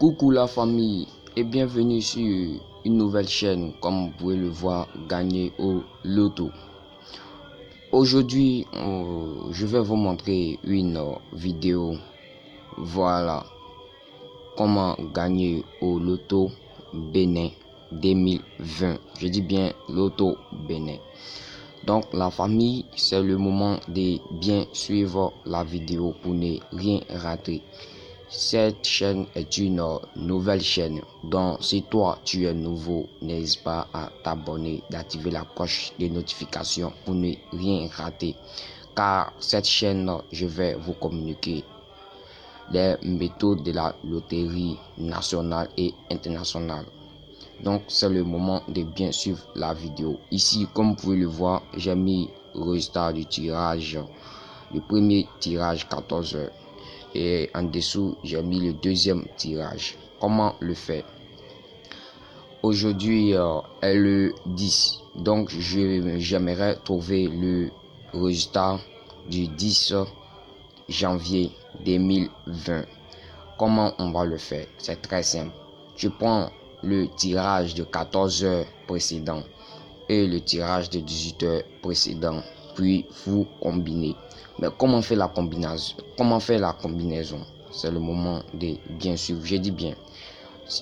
Coucou la famille et bienvenue sur une nouvelle chaîne. Comme vous pouvez le voir, gagner au loto. Aujourd'hui je vais vous montrer une vidéo. Voilà comment gagner au loto Bénin 2020. Je dis bien loto Bénin. Donc la famille, c'est le moment de bien suivre la vidéo pour ne rien rater. Cette chaîne est une nouvelle chaîne, donc si toi tu es nouveau, n'hésite pas à t'abonner, d'activer la cloche de notification pour ne rien rater. Car cette chaîne, je vais vous communiquer les méthodes de la loterie nationale et internationale. Donc c'est le moment de bien suivre la vidéo. Ici, comme vous pouvez le voir, j'ai mis le résultat du tirage. Le premier tirage 14h. Et en dessous, j'ai mis le deuxième tirage. Comment le faire? Aujourd'hui est le 10. Donc j'aimerais trouver le résultat du 10 janvier 2020. Comment on va le faire? C'est très simple. Je prends le tirage de 14 heures précédent et le tirage de 18 heures précédent, puis vous combinez. Mais comment faire la combinaison? C'est le moment de bien suivre. Je dis bien,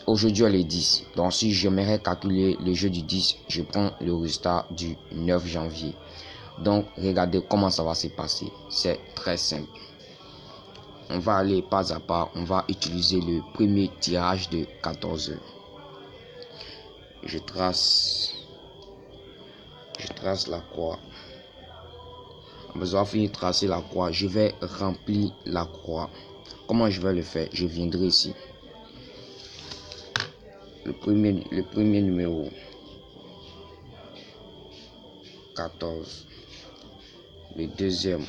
aujourd'hui elle est 10. Donc si j'aimerais calculer le jeu du 10, je prends le résultat du 9 janvier. Donc regardez comment ça va se passer. C'est très simple. On va aller pas à pas. On va utiliser le premier tirage de 14 heures. Je trace la croix. Besoin de finir de tracer la croix. Je vais remplir la croix. Comment je vais le faire? Je viendrai ici. Le premier numéro 14. Le deuxième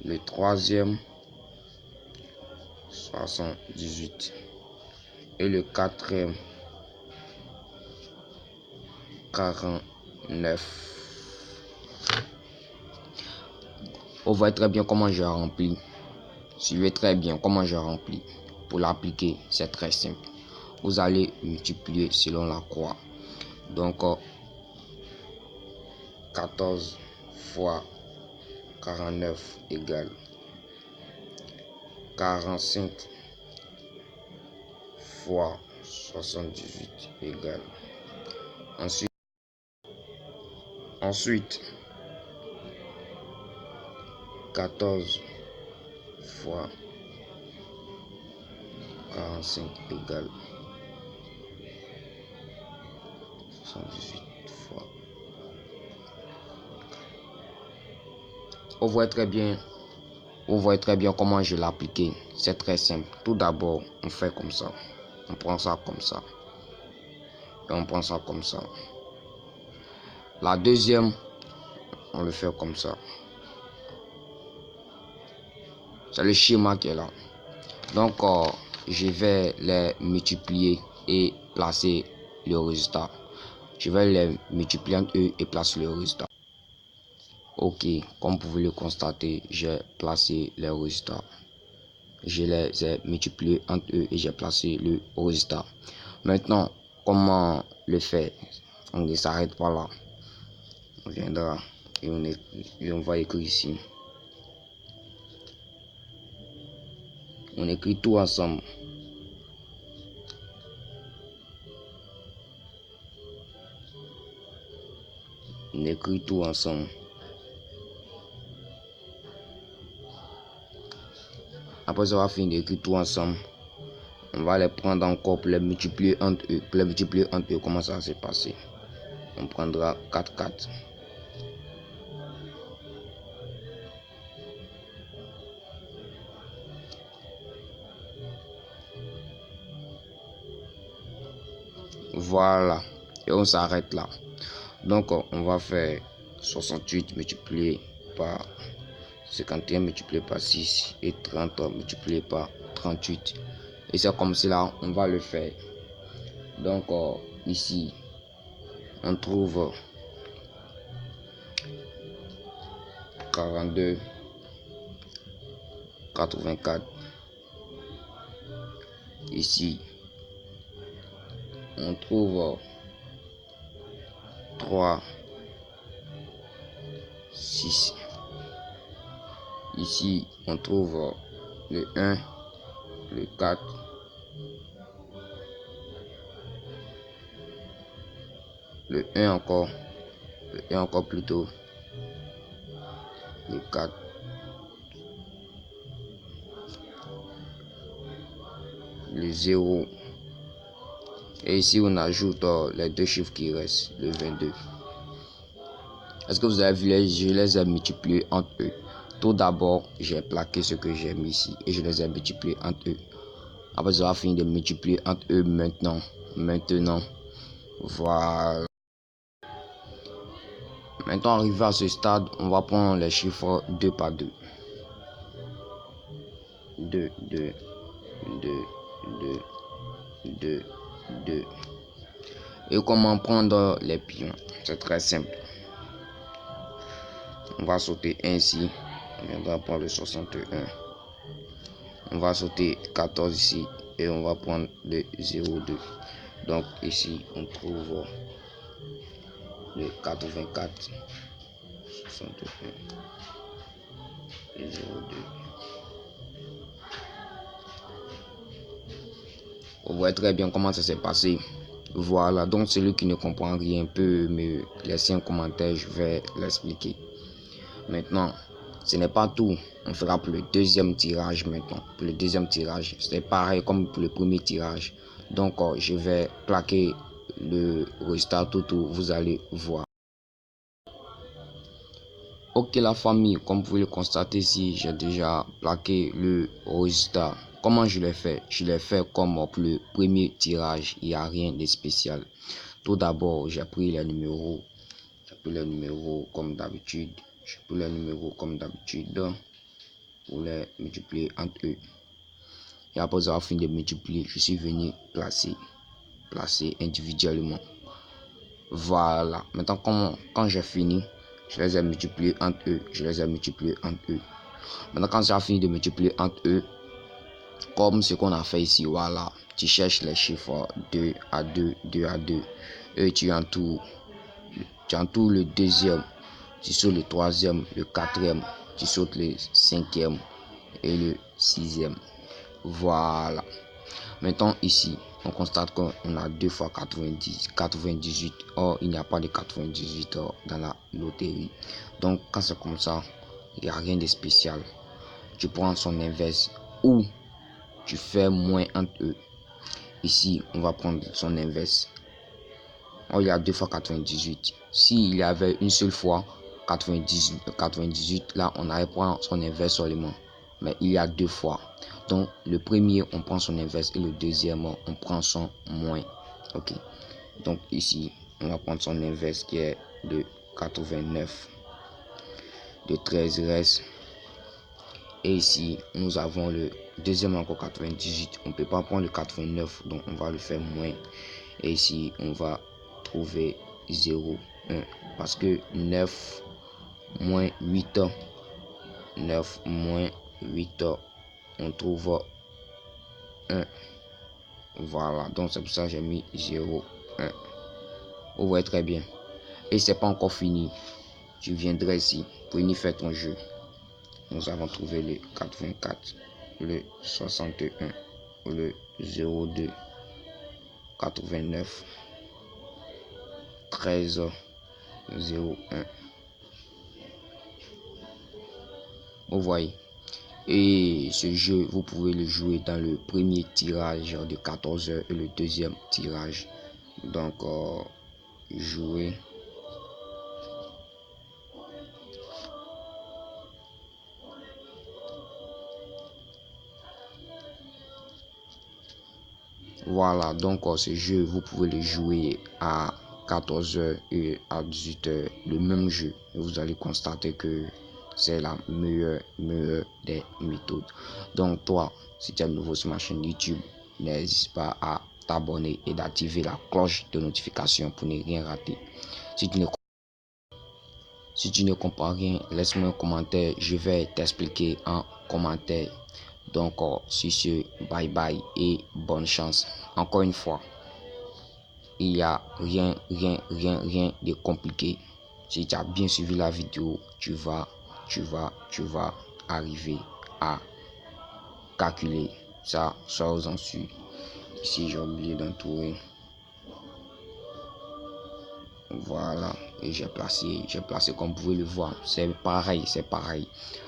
3e 78 et le 4e 49. On voit très bien comment je remplis. Suivez très bien comment je remplis. Pour l'appliquer, c'est très simple. Vous allez multiplier selon la croix. Donc 14 fois 49 égale 45 fois 78 égale. Ensuite 14 fois 45 égale 78 fois. Vous voyez très bien comment je l'ai appliqué. C'est très simple. Tout d'abord, on fait comme ça. On prend ça comme ça. Et on prend ça comme ça. La deuxième, on le fait comme ça. C'est le schéma qui est là. Donc, je vais les multiplier et placer le résultat. Je vais les multiplier entre eux et placer le résultat. Ok, comme vous pouvez le constater, j'ai placé les résultats. Je les ai multipliés entre eux et j'ai placé le résultat. Maintenant, comment le faire? On ne s'arrête pas là. On viendra et on va écrire ici. On écrit tout ensemble. On écrit tout ensemble. Après avoir fini d'écrire tout ensemble, on va les prendre encore pour les multiplier entre eux. Pour les multiplier entre eux, comment ça va se passer? On prendra 4, 4. Voilà. Et on s'arrête là. Donc, on va faire 68 multiplié par 51 multiplié par 6 et 30 multiplié par 38. Et c'est comme cela, on va le faire. Donc, ici, on trouve 42, 84. Ici, on trouve 3, 6. Ici, on trouve le 1, le 4, le 1 encore, le 1 encore plus tôt, le 4, le 0. Et ici, on ajoute les deux chiffres qui restent, le 22. Est-ce que vous avez vu, je les ai multipliés entre eux. Tout d'abord, j'ai plaqué ce que j'ai mis ici et je les ai multipliés entre eux. Après, je vais finir de multiplier entre eux maintenant. Voilà. Maintenant, arrivé à ce stade, on va prendre les chiffres 2 par 2. 2, 2, 2, 2, 2, 2. Et comment prendre les pions? C'est très simple. On va sauter 1 ici. On viendra prendre le 61. On va sauter 14 ici. Et on va prendre le 02. Donc ici, on trouve le 84. 61. Le 02. Vous voyez très bien comment ça s'est passé. Voilà, donc celui qui ne comprend rien peut me laisser un commentaire, je vais l'expliquer. Maintenant, ce n'est pas tout. On fera pour le deuxième tirage maintenant. Pour le deuxième tirage, c'est pareil comme pour le premier tirage. Donc, je vais plaquer le résultat tout. Vous allez voir. Ok la famille, comme vous pouvez le constater ici, j'ai déjà plaqué le résultat. Comment je l'ai fait? Je l'ai fait comme pour le premier tirage, il n'y a rien de spécial. Tout d'abord, j'ai pris les numéros. Comme d'habitude. Pour les multiplier entre eux. Et après avoir fini de multiplier, je suis venu placer individuellement. Voilà. Maintenant, quand j'ai fini, je les ai multipliés entre eux. Maintenant, quand j'ai fini de multiplier entre eux, comme ce qu'on a fait ici, voilà. Tu cherches les chiffres 2 à 2, 2 à 2. Et tu entoures le deuxième. Tu sautes le troisième, le quatrième. Tu sautes le cinquième et le sixième. Voilà. Maintenant, ici, on constate qu'on a 2 fois 90, 98. Or, il n'y a pas de 98 dans la loterie. Donc, quand c'est comme ça, il n'y a rien de spécial. Tu prends son inverse ou tu fais moins entre eux. Ici, on va prendre son inverse. Or, il y a 2 fois 98. S'il y avait une seule fois 98, là, on allait prendre son inverse seulement. Mais il y a 2 fois. Donc, le premier, on prend son inverse et le deuxième, on prend son moins. Ok. Donc, ici, on va prendre son inverse qui est de 89. De 13 reste. Et ici, nous avons le deuxième encore 98. On ne peut pas prendre le 89, donc on va le faire moins. Et ici, on va trouver 0, 1. Parce que 9 moins 8, 9 moins 8, on trouve 1. Voilà, donc c'est pour ça que j'ai mis 0, 1. Vous voyez très bien. Et c'est pas encore fini. Tu viendrais ici pour y faire ton jeu. Nous avons trouvé le 84, le 61, le 02, 89, 13, 01. Vous voyez. Et ce jeu, vous pouvez le jouer dans le premier tirage de 14 heures et le deuxième tirage. Donc, jouer. Voilà, donc ce jeu, vous pouvez le jouer à 14 heures et à 18 heures, le même jeu. Et vous allez constater que c'est la meilleure des méthodes. Donc toi, si tu es nouveau sur ma chaîne YouTube, n'hésite pas à t'abonner et d'activer la cloche de notification pour ne rien rater. Si tu ne Si tu ne comprends rien, laisse-moi un commentaire. Je vais t'expliquer en commentaire. Donc, sur ce, bye bye et bonne chance. Encore une fois, il n'y a rien de compliqué. Si tu as bien suivi la vidéo, tu vas arriver à calculer ça, sois-en sûr. Ici, j'ai oublié d'entourer. Voilà, et j'ai placé comme vous pouvez le voir, c'est pareil.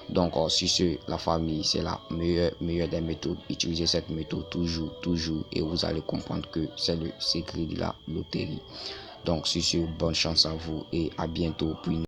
Donc sur ce, la famille, c'est la meilleure des méthodes. Utilisez cette méthode toujours, et vous allez comprendre que c'est le secret de la loterie. Donc sur ce, bonne chance à vous et à bientôt pour une